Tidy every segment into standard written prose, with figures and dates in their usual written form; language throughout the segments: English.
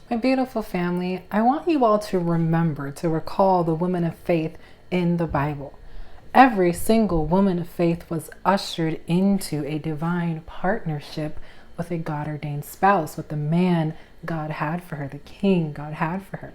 My beautiful family, I want you all to remember, to recall the women of faith in the Bible. Every single woman of faith was ushered into a divine partnership with a God-ordained spouse, with the man God had for her, the king God had for her.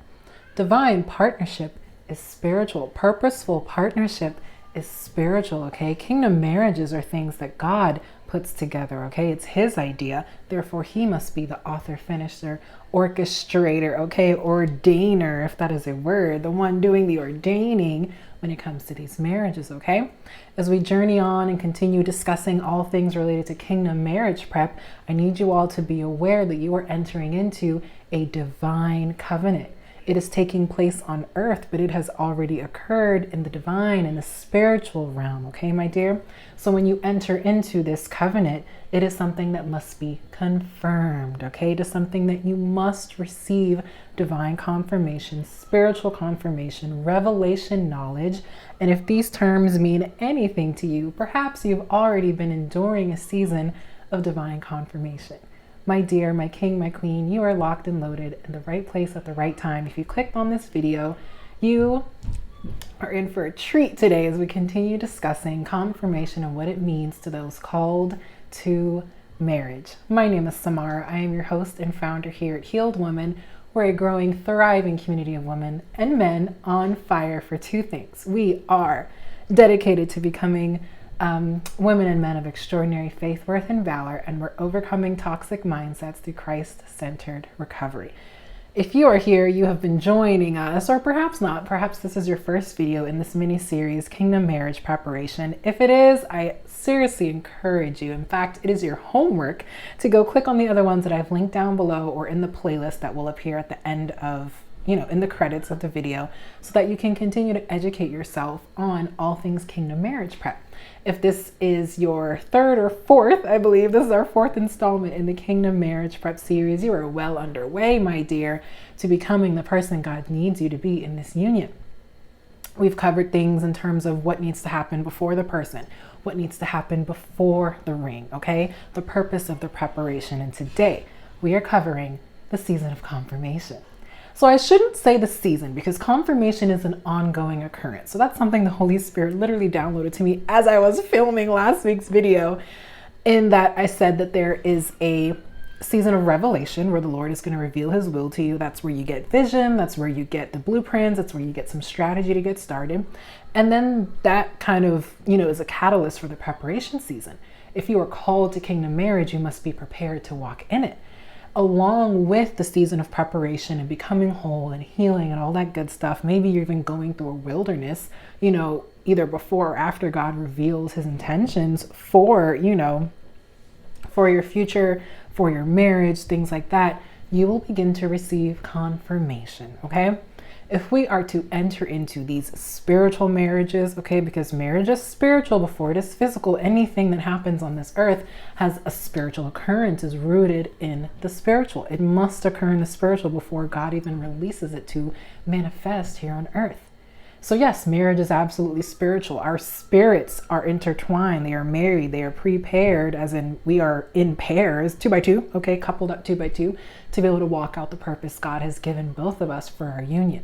Divine partnership is spiritual. Purposeful partnership is spiritual, okay? Kingdom marriages are things that God puts together, okay? It's his idea. Therefore, he must be the author, finisher, orchestrator, okay? Ordainer, if that is a word, the one doing the ordaining when it comes to these marriages, okay? As we journey on and continue discussing all things related to kingdom marriage prep, I need you all to be aware that you are entering into a divine covenant. It is taking place on earth, but it has already occurred in the divine and the spiritual realm, okay, my dear? So when you enter into this covenant, it is something that must be confirmed, okay? It is something that you must receive divine confirmation, spiritual confirmation, revelation knowledge. And if these terms mean anything to you, perhaps you've already been enduring a season of divine confirmation. My dear, my king, my queen, you are locked and loaded in the right place at the right time. If you clicked on this video, you are in for a treat today as we continue discussing confirmation and what it means to those called to marriage. My name is Samara. I am your host and founder here at Healed Woman. We're a growing, thriving community of women and men on fire for two things. We are dedicated to becoming women and men of extraordinary faith, worth, and valor, and we're overcoming toxic mindsets through Christ-centered recovery. If you are here, you have been joining us, or perhaps not. Perhaps this is your first video in this mini-series, Kingdom Marriage Preparation. If it is, I seriously encourage you. In fact, it is your homework to go click on the other ones that I've linked down below or in the playlist that will appear at the end of, in the credits of the video, so that you can continue to educate yourself on all things kingdom marriage prep. If this is your third or fourth, I believe this is our fourth installment in the Kingdom Marriage Prep series, you are well underway, my dear, to becoming the person God needs you to be in this union. We've covered things in terms of what needs to happen before the person, what needs to happen before the ring, okay? The purpose of the preparation. And today we are covering the season of confirmation. So I shouldn't say the season, because confirmation is an ongoing occurrence. So that's something the Holy Spirit literally downloaded to me as I was filming last week's video, in that I said that there is a season of revelation where the Lord is going to reveal his will to you. That's where you get vision. That's where you get the blueprints. That's where you get some strategy to get started. And then that kind of, is a catalyst for the preparation season. If you are called to kingdom marriage, you must be prepared to walk in it. Along with the season of preparation and becoming whole and healing and all that good stuff, maybe you're even going through a wilderness, either before or after God reveals his intentions for, for your future, for your marriage, things like that, you will begin to receive confirmation, okay? If we are to enter into these spiritual marriages, okay, because marriage is spiritual before it is physical. Anything that happens on this earth has a spiritual occurrence, is rooted in the spiritual. It must occur in the spiritual before God even releases it to manifest here on earth. So yes, marriage is absolutely spiritual. Our spirits are intertwined. They are married. They are prepared, as in we are in pairs, 2 by 2, okay, coupled up 2 by 2, to be able to walk out the purpose God has given both of us for our union.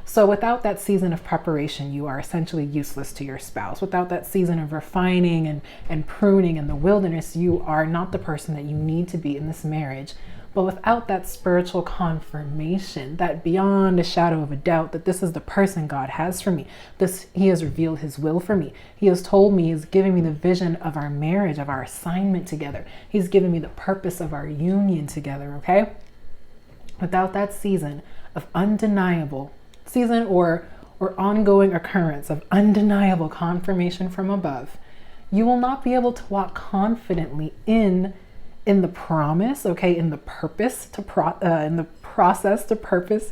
So without that season of preparation, you are essentially useless to your spouse. Without that season of refining and pruning in the wilderness, you are not the person that you need to be in this marriage. But without that spiritual confirmation, that beyond a shadow of a doubt that this is the person God has for me, he has revealed his will for me. He has told me, he's given me the vision of our marriage, of our assignment together. He's given me the purpose of our union together, okay? Without that season of undeniable or ongoing occurrence of undeniable confirmation from above, you will not be able to walk confidently in the promise, okay, in the purpose in the process to purpose,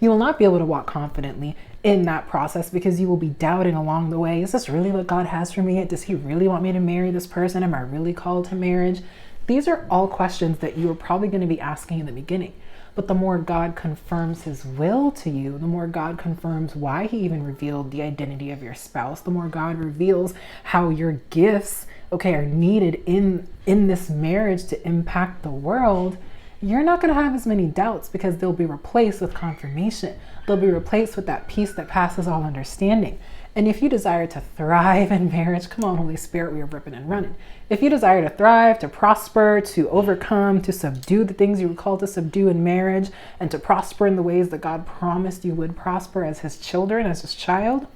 you will not be able to walk confidently in that process, because you will be doubting along the way. Is this really what God has for me? Does he really want me to marry this person? Am I really called to marriage? These are all questions that you are probably going to be asking in the beginning. But the more God confirms his will to you, the more God confirms why he even revealed the identity of your spouse, the more God reveals how your gifts, okay, are needed in this marriage to impact the world, you're not going to have as many doubts because they'll be replaced with confirmation. They'll be replaced with that peace that passes all understanding. And if you desire to thrive in marriage, come on, Holy Spirit, we are ripping and running. If you desire to thrive, to prosper, to overcome, to subdue the things you were called to subdue in marriage, and to prosper in the ways that God promised you would prosper as his children, as his child,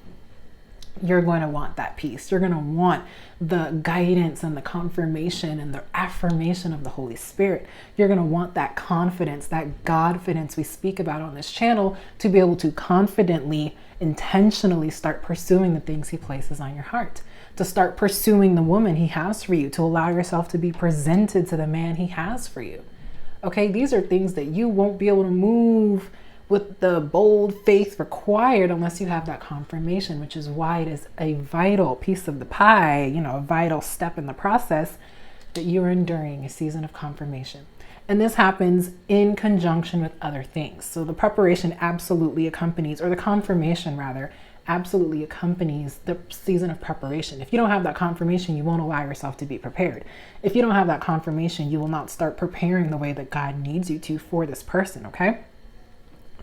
you're going to want that peace. You're going to want the guidance and the confirmation and the affirmation of the Holy Spirit. You're going to want that confidence, that Godfidence we speak about on this channel, to be able to confidently, intentionally start pursuing the things he places on your heart, to start pursuing the woman he has for you, to allow yourself to be presented to the man he has for you. Okay, these are things that you won't be able to move with the bold faith required unless you have that confirmation, which is why it is a vital piece of the pie, a vital step in the process that you're enduring a season of confirmation. And this happens in conjunction with other things. So the preparation absolutely accompanies, or the confirmation rather, absolutely accompanies the season of preparation. If you don't have that confirmation, you won't allow yourself to be prepared. If you don't have that confirmation, you will not start preparing the way that God needs you to for this person, okay?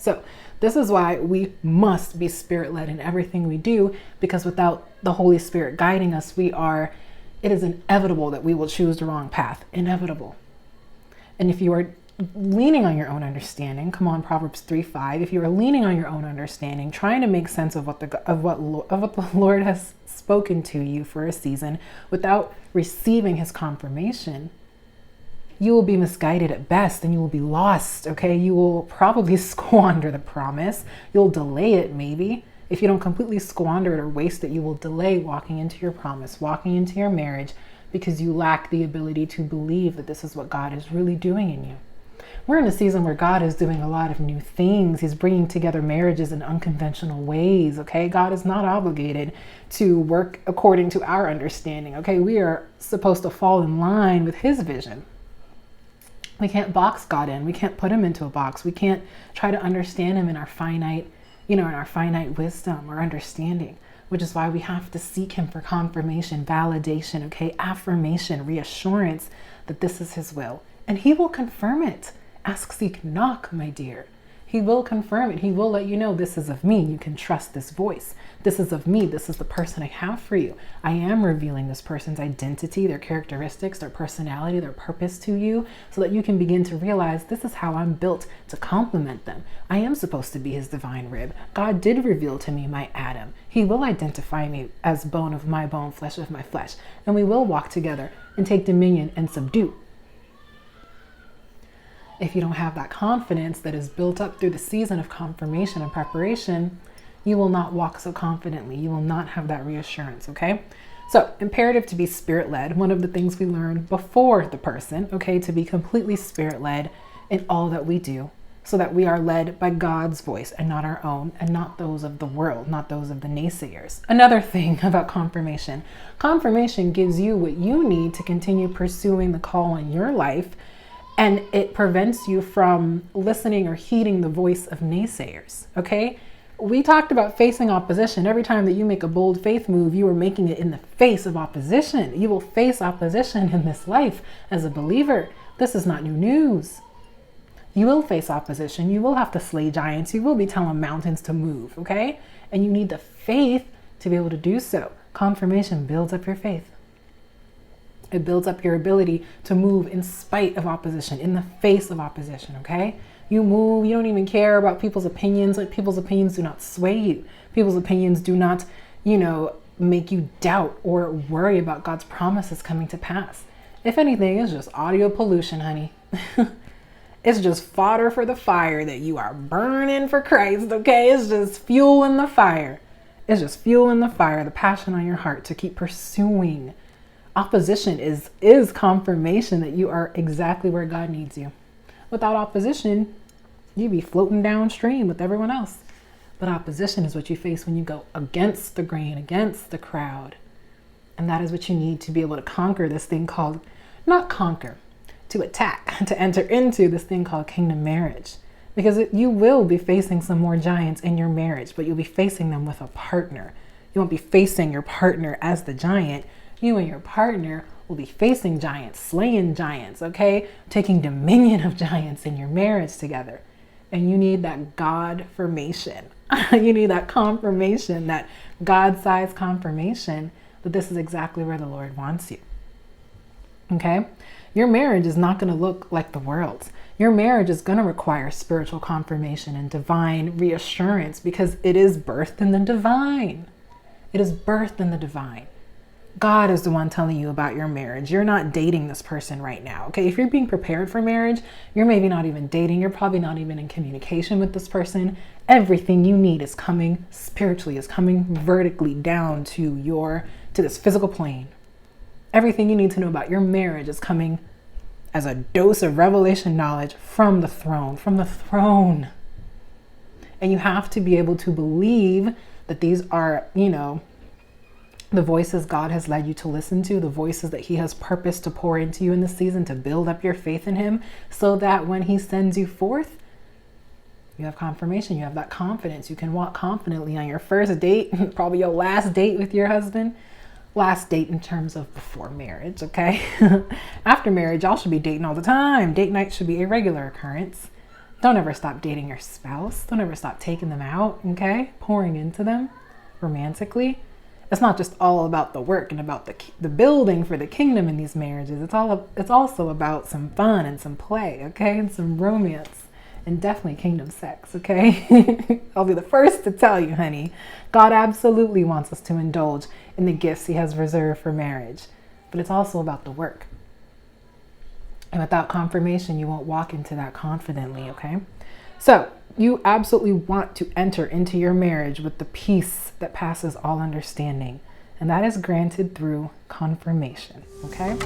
So this is why we must be Spirit-led in everything we do, because without the Holy Spirit guiding us, it is inevitable that we will choose the wrong path. Inevitable. And if you are leaning on your own understanding, come on, Proverbs 3:5, if you are leaning on your own understanding, trying to make sense of what the Lord has spoken to you for a season without receiving his confirmation, you will be misguided at best and you will be lost, okay? You will probably squander the promise. You'll delay it maybe. If you don't completely squander it or waste it, you will delay walking into your promise, walking into your marriage, because you lack the ability to believe that this is what God is really doing in you. We're in a season where God is doing a lot of new things. He's bringing together marriages in unconventional ways, okay? God is not obligated to work according to our understanding, okay? We are supposed to fall in line with his vision. We can't box God in. We can't put him into a box. We can't try to understand him in our finite, in our finite wisdom or understanding, which is why we have to seek him for confirmation, validation, okay, affirmation, reassurance that this is his will. And he will confirm it. Ask, seek, knock, my dear. He will confirm it. He will let you know, this is of me. You can trust this voice. This is of me. This is the person I have for you. I am revealing this person's identity, their characteristics, their personality, their purpose to you, so that you can begin to realize this is how I'm built to complement them. I am supposed to be his divine rib. God did reveal to me my Adam. He will identify me as bone of my bone, flesh of my flesh, and we will walk together and take dominion and subdue. If you don't have that confidence that is built up through the season of confirmation and preparation, you will not walk so confidently. You will not have that reassurance, okay? So, imperative to be Spirit-led. One of the things we learn before the person, okay, to be completely Spirit-led in all that we do, so that we are led by God's voice and not our own, and not those of the world, not those of the naysayers. Another thing about confirmation. Confirmation gives you what you need to continue pursuing the call in your life, and it prevents you from listening or heeding the voice of naysayers, okay? We talked about facing opposition. Every time that you make a bold faith move, you are making it in the face of opposition. You will face opposition in this life as a believer. This is not new news. You will face opposition. You will have to slay giants. You will be telling mountains to move, okay? And you need the faith to be able to do so. Confirmation builds up your faith. It builds up your ability to move in spite of opposition, in the face of opposition, okay? You move, you don't even care about people's opinions. Like, people's opinions do not sway you. People's opinions do not, make you doubt or worry about God's promises coming to pass. If anything, it's just audio pollution, honey. It's just fodder for the fire that you are burning for Christ, okay? It's just fuel in the fire. It's just fuel in the fire, the passion on your heart to keep pursuing. Opposition is confirmation that you are exactly where God needs you. Without opposition, you'd be floating downstream with everyone else. But opposition is what you face when you go against the grain, against the crowd. And that is what you need to be able to conquer this thing called, not conquer, to attack, to enter into this thing called kingdom marriage. Because you will be facing some more giants in your marriage, but you'll be facing them with a partner. You won't be facing your partner as the giant. You and your partner will be facing giants, slaying giants, okay? Taking dominion of giants in your marriage together. And you need that God formation. You need that confirmation, that God-sized confirmation that this is exactly where the Lord wants you. Okay? Your marriage is not going to look like the world's. Your marriage is going to require spiritual confirmation and divine reassurance because it is birthed in the divine. It is birthed in the divine. God is the one telling you about your marriage. You're not dating this person right now. Okay. If you're being prepared for marriage, you're maybe not even dating. You're probably not even in communication with this person. Everything you need is coming spiritually, is coming vertically down to this physical plane. Everything you need to know about your marriage is coming as a dose of revelation knowledge from the throne. And you have to be able to believe that these are, the voices God has led you to listen to, the voices that he has purposed to pour into you in this season to build up your faith in him, so that when he sends you forth, you have confirmation, you have that confidence. You can walk confidently on your first date, probably your last date with your husband. Last date in terms of before marriage, okay? After marriage, y'all should be dating all the time. Date night should be a regular occurrence. Don't ever stop dating your spouse. Don't ever stop taking them out, okay? Pouring into them romantically. It's not just all about the work and about the building for the kingdom in these marriages. It's also about some fun and some play, okay? And some romance. And definitely kingdom sex, okay? I'll be the first to tell you, honey. God absolutely wants us to indulge in the gifts he has reserved for marriage. But it's also about the work. And without confirmation, you won't walk into that confidently, okay? So you absolutely want to enter into your marriage with the peace that passes all understanding. And that is granted through confirmation, okay?